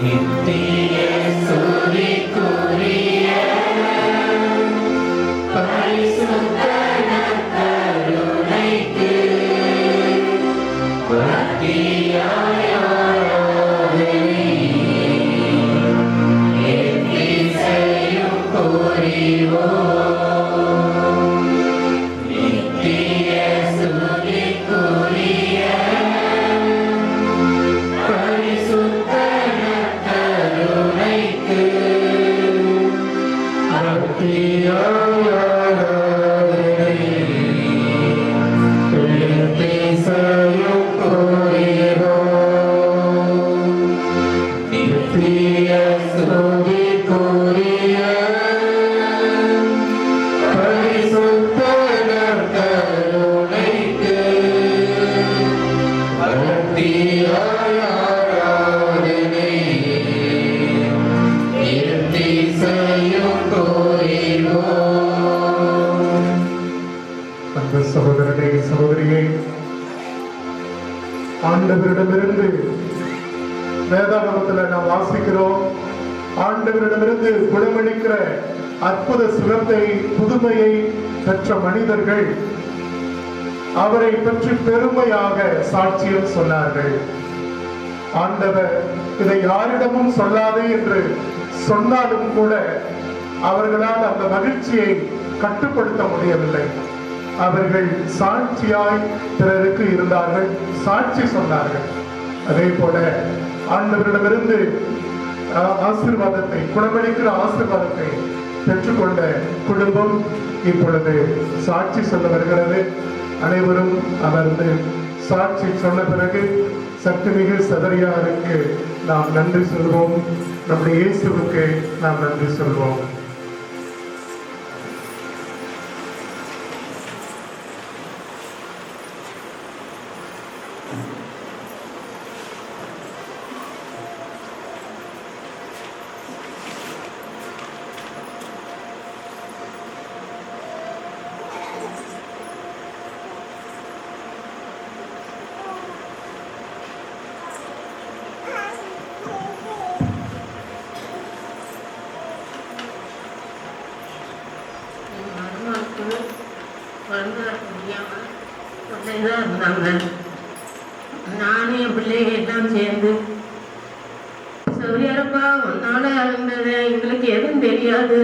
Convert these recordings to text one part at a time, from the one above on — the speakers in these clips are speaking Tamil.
நித்திய சுரிக்குரிய பரிசுத்த நற்கருணைக்கு பக்தியாய் ஆராதனை எத்திசையும் புரிவோம். நித்திய சுரிக்குரிய பரிசுத்த நற்கருணைக்கு பக்தியாய் ஆராதனை எத்திசையும் புரிவோம். நித்திய சுரிக்குரிய பரிசுத்த நற்கருணைக்கு பக்தியாய் ஆராதனை எத்திசையும் புரிவோம். அன்பு சகோதரனே, சகோதரியே, ஆண்டவரிடமிருந்து வேதாகமத்தில் நாம் வாசிக்கிறோம். ஆண்டவரிடமிருந்து குணமளிக்கிற அற்புத சுகத்தை, புதுமையை பெற்ற மனிதர்கள் அவரை பற்றி பெருமையாக சாட்சியம் சொன்னார்கள். ஆண்டவர் இதை யாரிடமும் சொல்லாதே என்று சொன்னாலும் கூட அவர்களால் அந்த மகிழ்ச்சியை கட்டுப்படுத்த முடியவில்லை. அவர்கள் சாட்சியாய் பிறருக்கு இருந்தார்கள், சாட்சி சொன்னார்கள். அதே போல ஆண்டவரிடமிருந்து ஆசீர்வாதத்தை, குணமளிக்கிற ஆசீர்வாதத்தை பெற்றுக்கொண்ட குடும்பம் இப்பொழுது சாட்சி சொல்ல வருகிறது. அனைவரும் அமர்ந்து சாட்சி சொன்ன பிறகு சக்திமிகு சதரியாருக்கு நாம் நன்றி சொல்வோம். நம்முடைய இயேசுவுக்கு நாம் நன்றி சொல்வோம். இருந்தாங்க. நானும் என் பிள்ளைங்க எல்லாம் சேர்ந்து சௌரியாரப்பா உன்னால இருந்தது எங்களுக்கு எதுவும் தெரியாது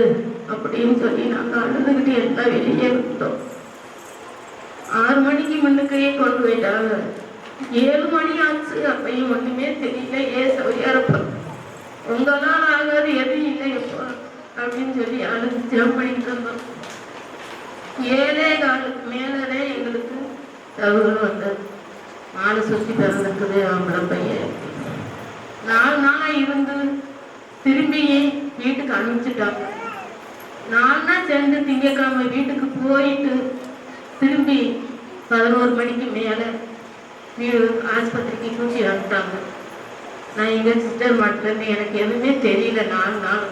அப்படின்னு சொல்லி நாங்கள் அழுதுகிட்டு எல்லாம் வெளியே விட்டோம். 6 மணிக்கு முன்னுக்கையே கொண்டு போயிட்டாங்க. 7 மணி ஆச்சு, அப்பையும் ஒண்ணுமே தெரியல. சௌரியாரப்பா உங்களால் ஆகாது எதுவும் இல்லையப்பா அப்படின்னு சொல்லி அழுது ஜெபம் பண்ணிட்டு இருந்தோம். 7:15 மேலே எங்களுக்கு தகவல் வந்தது. மாலை சுற்றி பிறந்திருக்குது ஆம்பளை பையன். 4 நாளாக இருந்து திரும்பி வீட்டுக்கு அனுப்பிச்சிட்டாங்க. 4 நாள் சேர்ந்து திங்கக்கிழமை வீட்டுக்கு போயிட்டு திரும்பி 11 மணிக்கு மேலே வீடு ஆஸ்பத்திரிக்கு கூட்டி அனுப்பிட்டாங்க. நான் எங்கள் சிஸ்டர் மாட்டிலேருந்து எனக்கு எதுவுமே தெரியல. 4 நாள்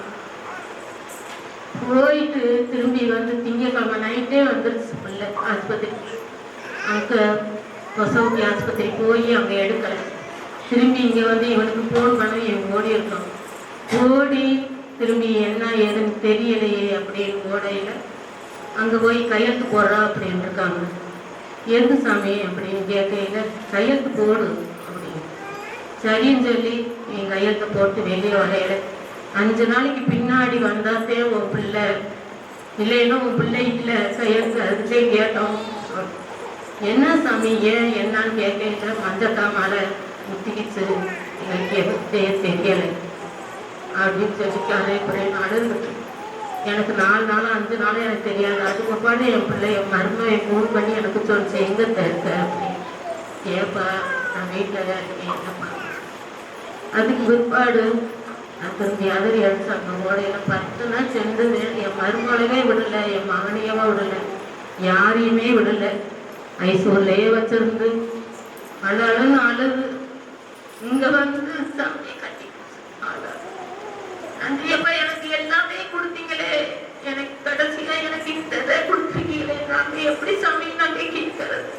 போயிட்டு திரும்பி வந்து திங்கக்கிழமை நைட்டே வந்துருச்சு பிள்ளை ஆஸ்பத்திரிக்கு. அங்கே கொசவுத்தி ஆஸ்பத்திரி போய் அங்கே எடுக்கலை. திரும்பி இங்கே வந்து இவனுக்கு ஃபோன் பண்ண இவன் ஓடி இருக்கான். ஓடி திரும்பி என்ன ஏதுன்னு தெரியலையே அப்படின்னு ஓடையில் அங்கே போய் கையெழுத்து போடுறா அப்படின்னு இருக்காங்க. எது சாமி அப்படின்னு கேட்கையில் கையெழுத்து போடு அப்படின்னு சரின்னு சொல்லி என் கையெழுத்தை போட்டு வெளியே வரையில 5 நாளைக்கு பின்னாடி வந்தாத்தே உன் பிள்ளை இல்லைன்னா உன் பிள்ளை இல்லை கையெழுத்து அதுலேயே கேட்டோம். என்ன சாமி ஏன் என்னான்னு கேட்கல. மஞ்சக்காமால முத்திக்கிச்சு எனக்கு எதுக்கு தெரியலை அப்படின்னு சொல்லி அதே குறைய அழுதுட்டு எனக்கு 4 நாளாக 5 நாளும் எனக்கு தெரியாது. அதுக்கு பாடு என் பிள்ளை என் மருமகன் என் ஃபோன் பண்ணி எனக்கு சொல்லிச்சு எங்கே இருக்க அப்படின்னு. ஏப்பா நான் வீட்டில் தான் இருக்கேன் என்னப்பா. அதுக்கு பிற்பாடு நான் திரும்பி அதிரி அடிச்சாங்க. ஓடையில் 10 நாள் சென்றது. என் மருமகளையே விடலை, என் மகனையவா விடலை, யாரையுமே விடலை. ஐசூர்லேயே வச்சிருந்து அழுன்னு அழுது இங்கே வந்து சாமி கட்டி நன்றியப்பா எனக்கு எல்லாமே கொடுத்தீங்களே, எனக்கு கடைசியில எனக்கு இந்த கொடுத்துருக்கீங்களே, நாங்க எப்படி சாமி நாங்க கேட்கறது,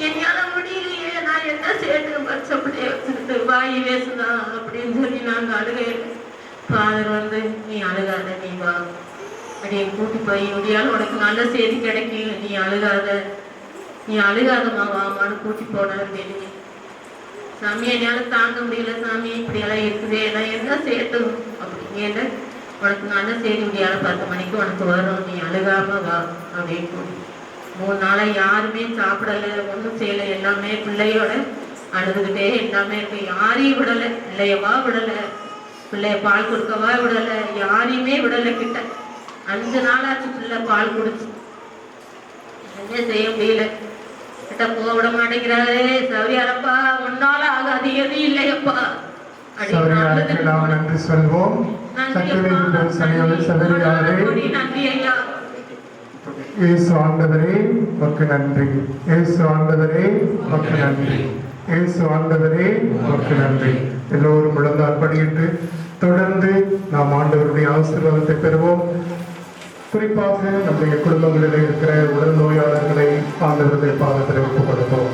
என்னால முடியலையே, நான் என்ன சேர்த்து பச்சை பிள்ளைய வச்சுக்கிட்டு வாய் பேசுதான் அப்படின்னு சொல்லி நாங்க அழுகையில் ஃபாதர் வந்து நீ அழுகாத, நீ வா அப்படியே கூட்டி போய் முடியாலும் உனக்கு நல்ல செய்தி கிடைக்கும், நீ அழுகாதம்மா வாமான்னு கூட்டி போனார் வெளியே. சாமி என்னால் தாங்க முடியல சாமி, இப்படியெல்லாம் இருக்குதே, நான் என்ன செய்யட்டும் அப்படிங்க, உனக்கு நல்ல செய்தி முடியாத 10 மணிக்கு உனக்கு வரும், நீ அழுகாம வா அப்படின்னு கூட்டி 3 நாளாக யாருமே சாப்பிடலை, ஒன்றும் செய்யலை, எல்லாமே பிள்ளையோட அழுதுகிட்டே எல்லாமே இருக்கு. யாரையும் விடலை, பிள்ளையவா விடலை, பிள்ளைய பால் கொடுக்கவா விடலை, யாரையுமே விடலை கிட்ட. 5 நாளாச்சு பிள்ளை பால் குடிச்சு, என்ன செய்ய முடியல, கிட்ட போக விட மாட்டேங்கிறாரு. சௌரியாரப்பா ஒன்னால ஆகாது, எதுவும் இல்லையப்பா நன்றி சொல்வோம். நன்றி ஐயா. இயேசு ஆண்டவரே உமக்கு நன்றி, இயேசு ஆண்டவரே உமக்கு நன்றி, இயேசு ஆண்டவரே உமக்கு நன்றி. எல்லோரும் முழந்தால் படியிட்டு தொடர்ந்து நாம் ஆண்டவருடைய ஆசீர்வாதத்தை பெறுவோம். குறிப்பாக நம்முடைய குடும்பங்களில் இருக்கிற உடல் நோயாளர்களை ஆண்டவருடைய பாதத்தில் ஒப்புக் கொடுப்போம்.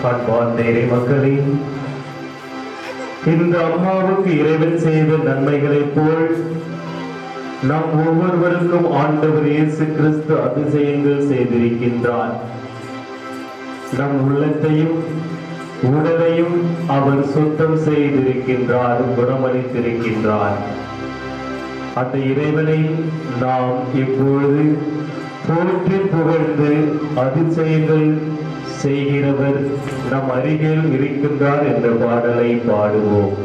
அன்பார்ந்த இறைமக்களே, இந்த அம்மாவுக்கு இறைவன் செய்த நன்மைகளைப் போல் நம் ஒவ்வொருவருக்கும் ஆண்டவர் இயேசு கிறிஸ்து அதிசயங்கள் செய்திருக்கின்றார். நம் உள்ளத்தையும் உடலையும் அவர் சுத்தம் செய்திருக்கின்றார், குணமளித்திருக்கின்றார். அந்த இறைவனை நாம் இப்பொழுது போற்றி புகழ்ந்து அதிசயங்கள் செய்கிறவர் நம் அருகில் இருக்கின்றார் என்ற பாடலை பாடுவோம்.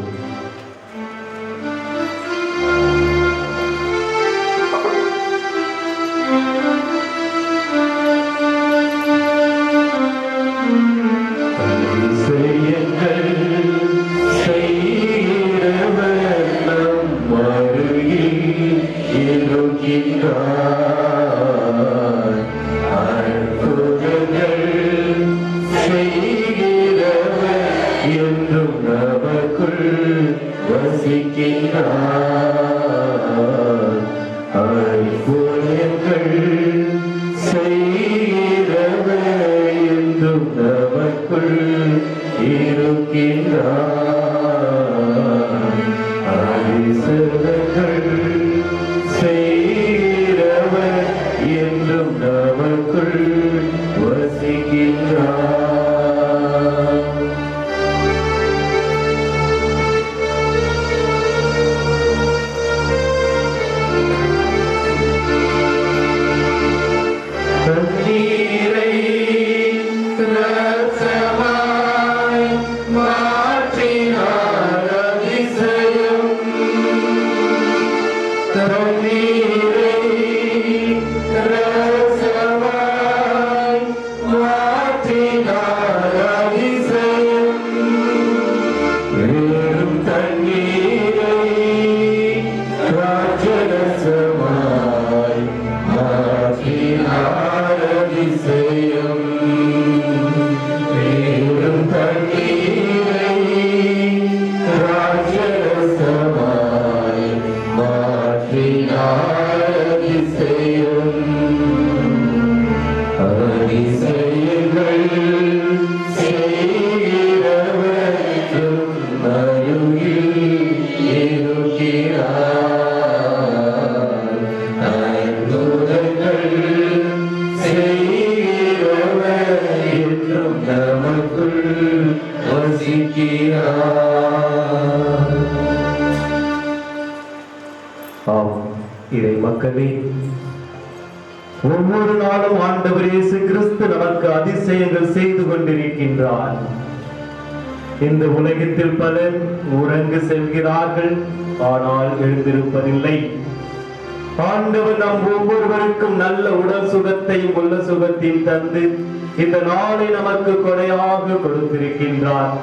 இறை மக்களே, ஒவ்வொரு நாளும் ஆண்டவர் இயேசு கிறிஸ்து நமக்கு அதிசயங்கள் செய்து கொண்டிருக்கின்றார். இந்த உலகத்தில் பலர் உறங்கு செல்கிறார்கள், ஆனால் எழுந்திருப்பதில்லை. ஆண்டவர் நம் ஒவ்வொருவருக்கும் நல்ல உடல் சுகத்தையும் உள்ள சுகத்தையும் தந்து இந்த நாளை நமக்கு கொடையாக கொடுத்திருக்கின்றார்.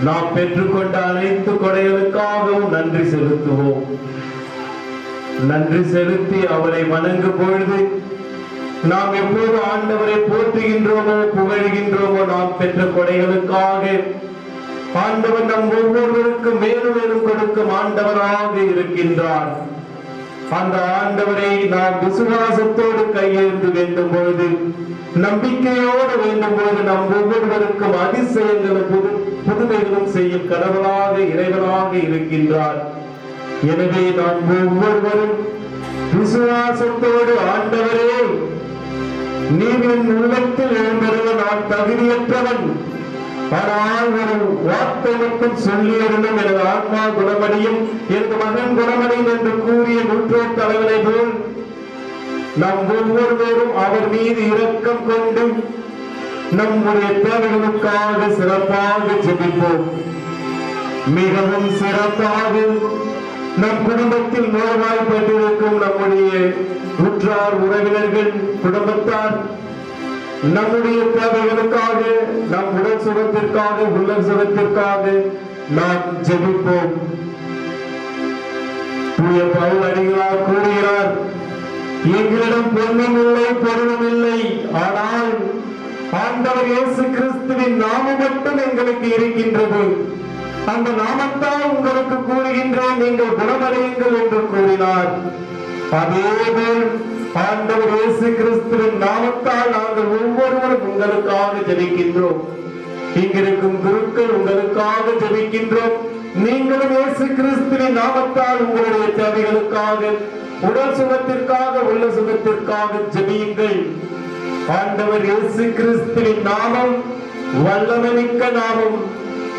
நாம் பெற்றுக்கொண்ட அனைத்து கொடைகளுக்காகவும் நன்றி செலுத்துவோம். நன்றி செலுத்தி அவரை வணங்கும் பொழுது நாம் எப்போது ஆண்டவரை போற்றுகின்றோமோ புகழ்கின்றோமோ நாம் பெற்ற கொடைகளுக்காக ஆண்டவர் நம் ஒவ்வொருவருக்கும் மேலும் மேலும் கொடுக்கும் ஆண்டவராக இருக்கின்றார். அந்த ஆண்டவரை நாம் விசுவாசத்தோடு கையெழுந்து வேண்டும் பொழுது, நம்பிக்கையோடு வேண்டும் பொழுது நம் ஒவ்வொருவருக்கும் அதிசயங்களும் புதுமைகளும் செய்யும் கடவுளாக இறைவனாக இருக்கின்றார். எனவே நாம் ஒவ்வொருவரும் விசுவாசத்தோடு, ஆண்டவரே நீர் என் உள்ளத்தில் எழுந்தருள நான் தகுதியற்றவன், ஆனால் ஒரு வார்த்தை மட்டும் சொல்லியருளும், எனது ஆத்மா குணமடையும், எனது மகன் குணமடையும் என்று கூறிய நூற்றோர் தலைவனை போல் நாம் ஒவ்வொருவரும் அவர் மீது இரக்கம் கொண்டு நம்முடைய தேவைகளுக்காக சிறப்பாக ஜெபிப்போம். மிகவும் சிறப்பாக நம் குடும்பத்தில் நோய்வாய்ப்பட்டிருக்கும் நம்முடைய உற்றார் உறவினர்கள், குடும்பத்தார், நம்முடைய தேவைகளுக்காக, நம் உடல் சுகத்திற்காக, உள்ள சுகத்திற்காக நாம் ஜெபிப்போம். தூய பவுல் அடிகளார் கூறுகிறார், எங்களிடம் பொன்னும் இல்லை, பொருளும் இல்லை, ஆனால் ஆண்டவர் இயேசு கிறிஸ்துவின் நாமம் மட்டும் எங்களுக்கு இருக்கின்றது. அந்த நாமத்தால் உங்களுக்கு கூறுகின்றேன், நீங்கள் குணமடையுங்கள் என்று கூறினார். அதேபோல் ஆண்டவர் இயேசு கிறிஸ்துவின் நாமத்தால் நாங்கள் ஒவ்வொருவரும் உங்களுக்காக ஜெபிக்கின்றோம். இங்கிருக்கும் குருக்கள் உங்களுக்காக ஜெபிக்கின்றோம். நீங்களும் இயேசு கிறிஸ்துவின் நாமத்தால் உங்களுடைய தேவைகளுக்காக, உடல் சுகத்திற்காக, உள்ள சுகத்திற்காக ஜெபியுங்கள். ஆண்டவர் இயேசு கிறிஸ்துவின் நாமம் வல்லமைமிக்க நாமம்.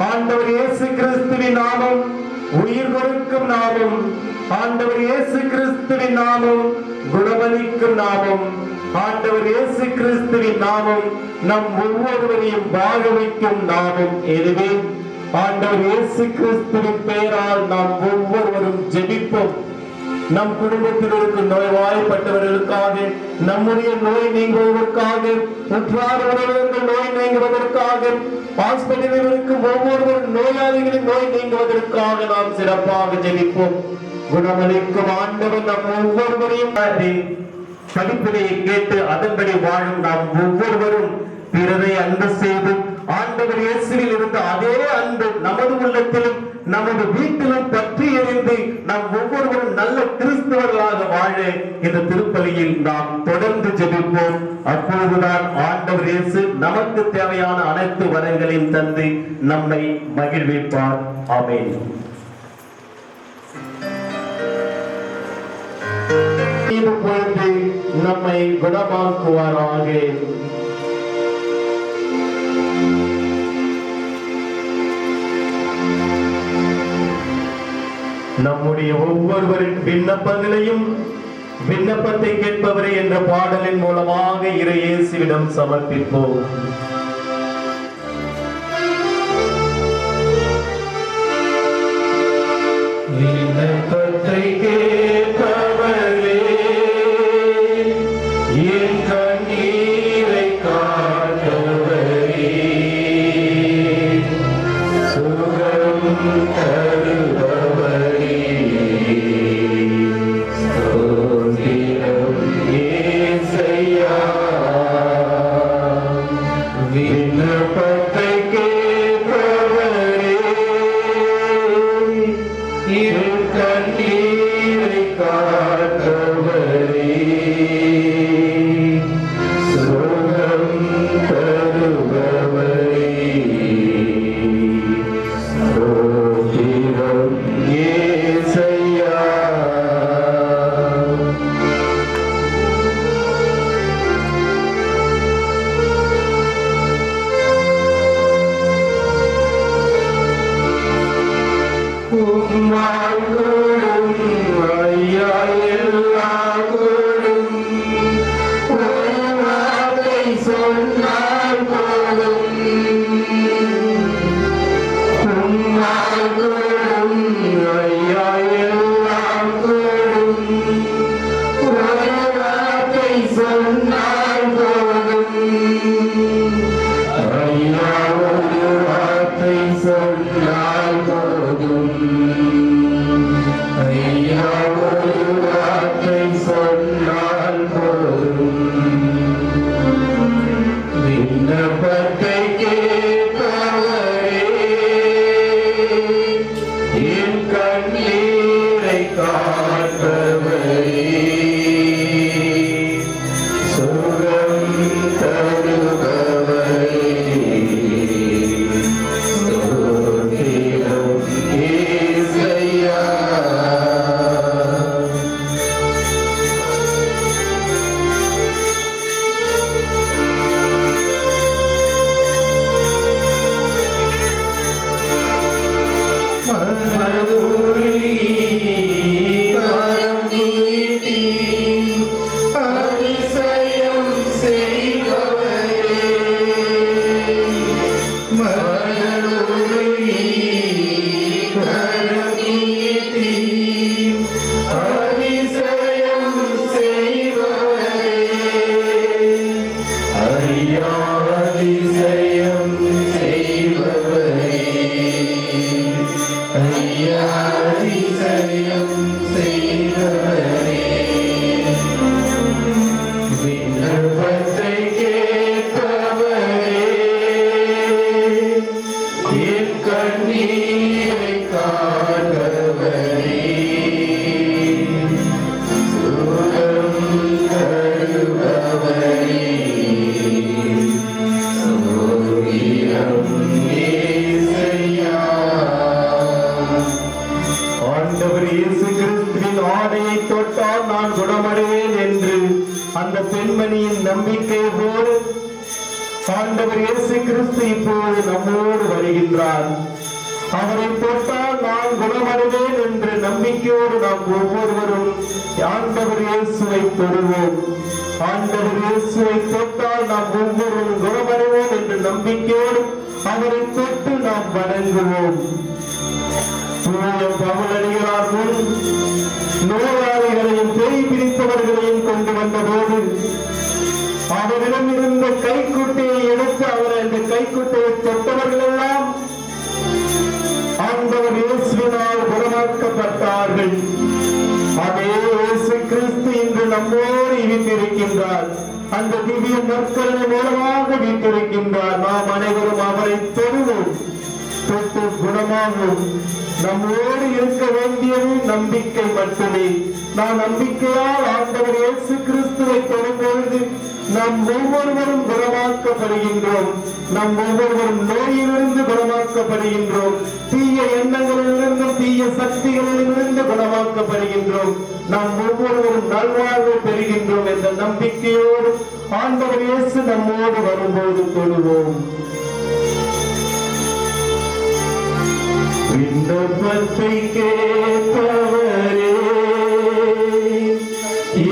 ஆண்டவர் இயேசு கிறிஸ்துவின் நாமம் உயிர் கொடுக்கும் நாமம். ஆண்டவர் இயேசு கிறிஸ்துவின் நாமம் குணமளிக்கும் நாமம். ஆண்டவர் இயேசு கிறிஸ்துவின் நாமம் நம் ஒவ்வொருவரையும் வாழ வைக்கும் நாமம். எனவே ஆண்டவர் இயேசு கிறிஸ்துவின் பெயரால் நாம் ஒவ்வொருவரும் ஜெபிப்போம். நம் குடும்பத்தில் இருக்கும் நோய்வாய்ப்பட்டவர்களுக்காக, நம்முடைய நோய் நீங்குவதற்காக, உற்றார் உறவினர்கள் நோய் நீங்குவதற்காக, ஹாஸ்பிட்டலில் இருக்கும் ஒவ்வொருவரும் நோயாளிகளின் நோய் நீங்குவதற்காக நாம் சிறப்பாக ஜெபிப்போம். குணமளிக்கும் ஆண்டவர் நம் ஒவ்வொருவரையும் படிப்பினை கேட்டு அதன்படி வாழும் நாம் ஒவ்வொருவரும் பிறரை அன்பு செய்து ஆண்டவர் இயேசுவில் இருந்த அதே அன்பு நமது உள்ளத்திலும் நமது வீட்டிலும் பற்றி எறிந்து நாம் ஒவ்வொருவரும் நல்ல கிறிஸ்தவர்களாக வாழ இந்த திருப்பலியில் நாம் தொடர்ந்து ஜெபிப்போம். அப்பொழுதுதான் ஆண்டவர் இயேசு நமக்கு தேவையான அனைத்து வரங்களையும் தந்து நம்மை மகிழ்விப்பார். ஆமென். பொழுது நம்மை குணமாக்குவாராக. நம்முடைய ஒவ்வொருவரின் விண்ணப்பங்களையும் விண்ணப்பத்தை கேட்பவரே என்ற பாடலின் மூலமாக இறை இயேசுவிடம் சமர்ப்பிப்போம். விண்ணப்பத்தை கேட்பவரே என் கண்ணீரை காட்டவரே சுகம் தருபவரே ஸ்தோத்திரம் இயேசையா. விண்ணப்பத்தை கேட்பவரே என் கண்ணீரை காட்டவரே சுகம் தருபவரே ஸ்தோத்திரம் இயேசையா. உம்மாளும் ஐயா எல்லாரும் ஒரு வார்த்தை சொன்னால் போதும். உம்மாளும் ஐயா எல்லாரும் ஒரு வார்த்தை சொன்னால் போதும். ஐயா ஒரு வார்த்தை சொன்னால் போதும். ஐயா ஒரு வார்த்தை சொன்னால் போதும். விண்ணப்பத்தை கேட்பவரே கரம் நீட்டி அதிசயம் செய்பவரே, மனதுருகி கரம் நீட்டி அதிசயம் செய்பவரே, ஐயா அதிசயம் செய்பவரே, ஐயா அதிசயம் செய்பவரே, விண்ணப்பத்தை கேட்பவரே, என் கண்ணீரை காண்பவரே, சுகம் தருபவரே, சோகிரம் இயேசையா. ஆண்டவர் இயேசு கிறிஸ்துவின் ஆடையை தொட்டால் நான் குணமடைவேன் என்று அந்த பெண்மணியின் நம்பிக்கை போல ஆண்டவர் இயேசு கிறிஸ்து இப்போது நம்மோடு வருகின்றார். அவரை தொட்டால் நான் குணமடைவேன் என்ற நம்பிக்கையோடு நாம் ஒவ்வொருவரும் ஆண்டவர் இயேசுவை தொடுவோம். ஆண்டவர் இயேசுவை தொட்டால் நாம் ஒவ்வொருவரும் குணமடைவோம் என்ற நம்பிக்கையோடு அவரை தொட்டு நாம் வணங்குவோம். பவுலடிகளார் முன் நோயாளிகளையும் பேய் பிடித்தவர்களையும் கொண்டு வந்தபோது அவரிடம் இருந்த கைக்குட்டையை எடுத்து அவர் அந்த கைக்குட்டையை தொட்டவர்கள் எல்லாம் ஆண்டவர் இயேசுவினால் குணமாக்கப்பட்டார்கள். அதே இயேசு கிறிஸ்து இன்று நம்மோடு வீட்டிருக்கின்றார். அந்த திவ்ய நற்கருணை மூலமாக வீட்டிருக்கின்றார். நாம் அனைவரும் அவரை தொடுவோம், தொட்டு குணமாகும். நம்மோடு இருக்க வேண்டியது நம்பிக்கை மட்டுமே. நாம் நம்பிக்கையால் ஆண்டவர் இயேசு கிறிஸ்துவை தொடும்பொழுது நாம் ஒவ்வொருவரும் குணமாக்கப்படுகின்றோம். நாம் ஒவ்வொருவரும் நோயிலிருந்து குணமாக்கப்படுகின்றோம். தீய எண்ணங்களிலிருந்தும் தீய சக்திகளிலிருந்து குணமாக்கப்படுகின்றோம். நாம் ஒவ்வொருவரும் நல்வாழ்வு பெறுகின்றோம் என்ற நம்பிக்கையோடு ஆண்டவர் இயேசு நம்மோடு வரும்போது தொடுவோம். விண்ணப்பத்தை கேட்பவரே,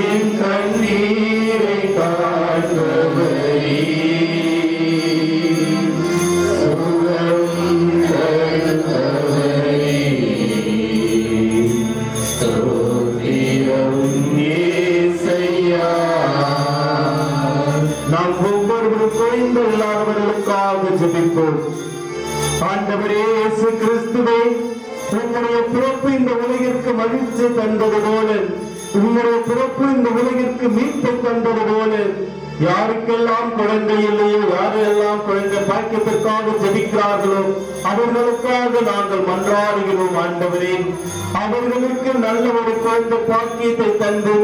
என் கண்ணீரை காண்பவரே, சுகம் தருபவரே, ஸ்தோத்திரம் இயேசையா. நாம் ஒவ்வொருவரும் குறைந்துள்ளாதவர்களுக்காக ஜெபிப்போம். ஆண்டவரே இயேசு கிறிஸ்துவே, உம்முடைய பிறப்பு இந்த உலகிற்கு மகிழ்ச்சி தந்தது போல, உம்முடைய பிறப்பு இந்த உலகிற்கு மீட்பை தந்தது போல, யாருக்கெல்லாம் குழந்தை இல்லையோ, யாரெல்லாம் குழந்தை பாக்கியத்திற்காக ஜெபிக்கிறார்களோ அவர்களுக்காக நாங்கள் மன்றாடுகிறோம். ஆண்டவரே, அவர்களுக்கு நல்ல ஒரு குழந்தை பாக்கியத்தை தந்து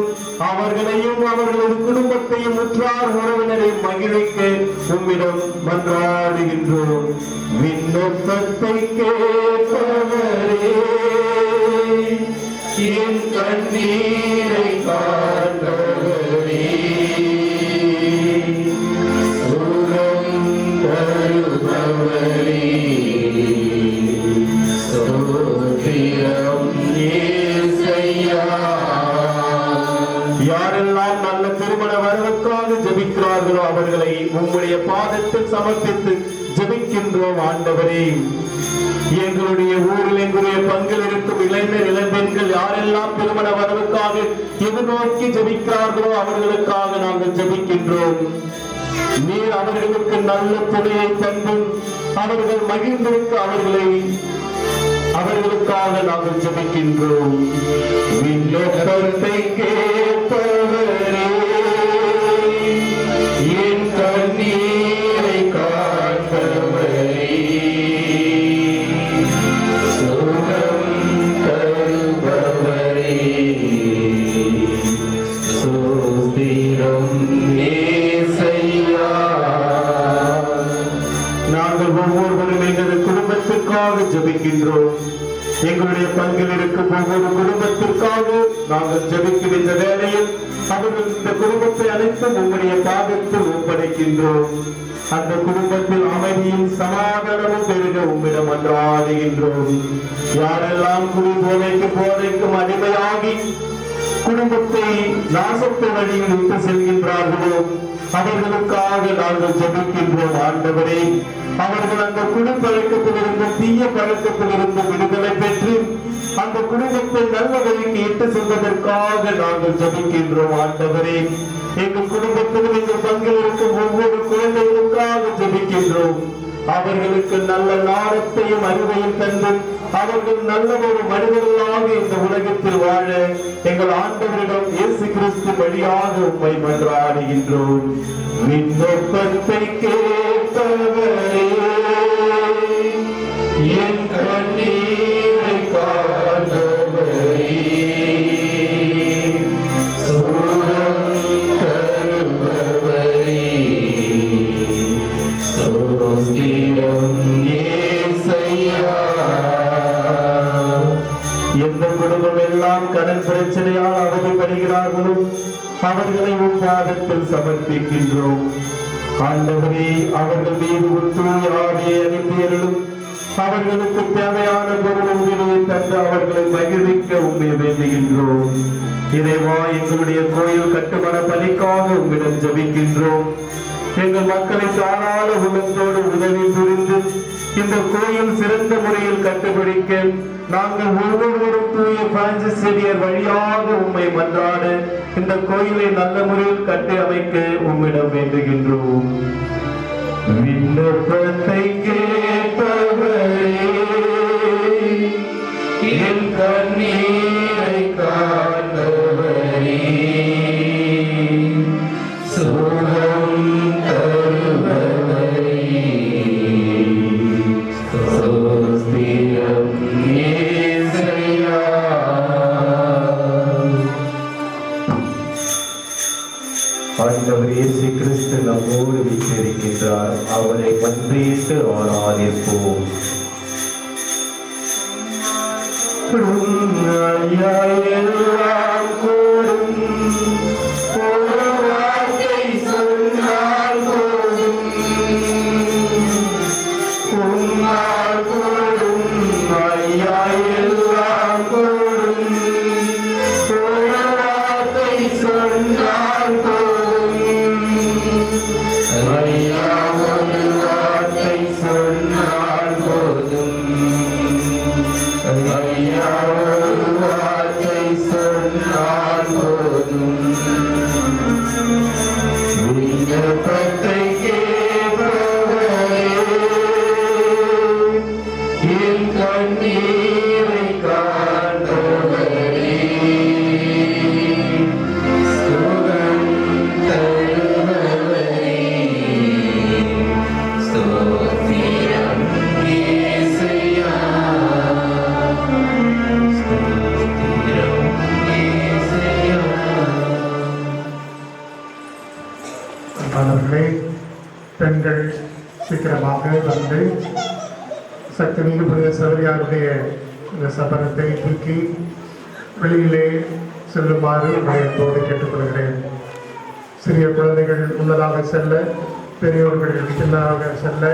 அவர்களையும் அவர்களது குடும்பத்தையும் உற்றார் உறவினரை மகிழ்விக்க உம்மிடம் மன்றாடுகின்றோம். விண்ணப்பத்தை கேட்பவரே, என் கண்ணீரை காண்பவரே, சுகம் தருபவரே, ஸ்தோத்திரம் இயேசையா. யாரெல்லாம் நல்ல திருமண வரவுக்காக ஜெபிக்கிறார்களோ அவர்களை உம்முடைய பாதத்தில் சமர்ப்பித்து ஜெபிக்கின்றோம். ஆண்டவரே, எங்களுடைய ஊரில் எங்களுடைய பங்கில் இருக்கும் இளைஞர் இளம்பெண்கள் யாரெல்லாம் திருமண வரவுக்காக எதிர்நோக்கி ஜெபிக்கிறார்களோ அவர்களுக்காக நாங்கள் ஜெபிக்கின்றோம். நீர் அவர்களுக்கு நல்ல துணையை தந்து அவர்கள் மகிழ்ந்திருக்க அவர்களுக்காக நாங்கள் ஜெபிக்கின்றோம். விண்ணப்பத்தை கேட்பவரே, என் கண்ணீரை காண்பவரே, சுகம் தருபவரே, ஸ்தோத்திரம் இயேசையா. நாங்கள் ஒவ்வொருவரும் எங்களது குடும்பத்திற்காக ஜெபிக்கின்றோம். எங்களுடைய பங்கில் இருக்கும் ஒவ்வொரு குடும்பத்திற்காக நாங்கள் ஜெபிக்கும் இந்த வேளையில் அவர்கள் இந்த குடும்பத்தை அனைத்தும் உங்களுடைய பாதத்தில் ஒப்படைக்கின்றோம். அந்த குடும்பத்தில் அமைதியும் சமாதானமும் பெருக உம்மிடம் மன்றாடுகின்றோம். யாரெல்லாம் போதைக்கும் அடிமையாகி குடும்பத்தை நாசத்தை வழியில் விட்டு செல்கின்றார்களோ அவர்களுக்காக நாங்கள் ஜெபிக்கின்றோம். ஆண்டவரே, அவர்கள் அந்த குடும்பழக்கத்திலிருந்து தீய பழக்கத்திலிருந்து விடுதலை பெற்று அந்த குடும்பத்தை நல்ல வழிக்கு இட்டு செல்வதற்காக நாங்கள் ஜெபிக்கின்றோம். ஆண்டவரே, எங்கள் குடும்பத்திலும் எங்கள் பங்கில் இருக்கும் ஒவ்வொரு குழந்தைகளுக்காக ஜெபிக்கின்றோம். அவர்களுக்கு நல்ல ஞானத்தையும் அறிவையும் தந்து அவர்கள் நல்ல ஒரு மனிதர்களாக இந்த உலகத்தில் வாழ எங்கள் ஆண்டவரிடம் இயேசு கிறிஸ்து வழியாக உம்மை மன்றாடுகின்றோம். விண்ணப்பத்தை கேட்டவரே, என் கண்ணீரை காண்பவரே, சுகம் தருபவரே, ஸ்தோத்திரம் இயேசையா. எந்த குடும்பம் எல்லாம் கடன் பிரச்சனையால் அவதிப்படுகிறார்களோ அவர்களை உம் பாதத்தில் சமர்ப்பிக்கின்றோம். ஆண்டவரே, அவர்கள் மீது ஒரு தூய ஆவியை அனுப்பியருளும். அவர்களுக்கு தேவையான பொருள் உதவியை தந்து அவர்களை மகிழ்விக்க உண்மை வேண்டுகின்றோம். இறைவா, எங்களுடைய கோயில் கட்டுமான பணிக்காக உம்மிடம் ஜெபிக்கின்றோம். எங்கள் மக்களை தாராள உள்ளத்தோடு உதவி புரிந்து இந்த கோயில் சிறந்த முறையில் கட்டுப்பிடிக்க நாங்கள் ஒவ்வொருவரும் தூய பிரான்சிஸ் சேவியர் வழியாக உம்மை மன்றாட இந்த கோயிலை நல்ல முறையில் கட்டி அமைக்க உம்மிடம் வேண்டுகின்றோம். விண்ணப்பத்தை கேட்பவரே, என் கண்ணீரை காண்பவரே, சுகம் தருபவரே, ஸ்தோத்திரம் இயேசையா. ஆண்டவர் இயேசு கிறிஸ்து நம்மோடு வீற்றிருக்கின்றார். அவரை மன்றிட்டு ஆராதிப்போம். எல்லாம் கூடும், ஒரு வார்த்தை சொன்னால் போதும், உன்னால் கூடும் ஐயா, எல்லாம் கூடும், ஒரு வார்த்தை சொன்னால் போதும் ஐயா, ஒரு வார்த்தை சொன்னால் போதும், ஐயா, ஒரு வார்த்தை சொன்னால் போதும். விண்ணப்பத்தை கேட்பவரே, என் கண்ணீரை காண்பவரே, சுகம் தருபவரே, ஸ்தோத்திரம் இயேசையா, ஸ்தோத்திரம் இயேசையா. அவர்களே, பெண்கள் சீக்கிரமாக வந்து சக்தி மிகு புனித சபரியாருடைய இந்த சபரத்தை தூக்கி வெளியிலே செல்லுமாறு பயத்தோடு கேட்டுக்கொள்கிறேன். சிறிய குழந்தைகள் உள்ளதாக செல்ல, பெரியோர்கள் பின்னதாக செல்ல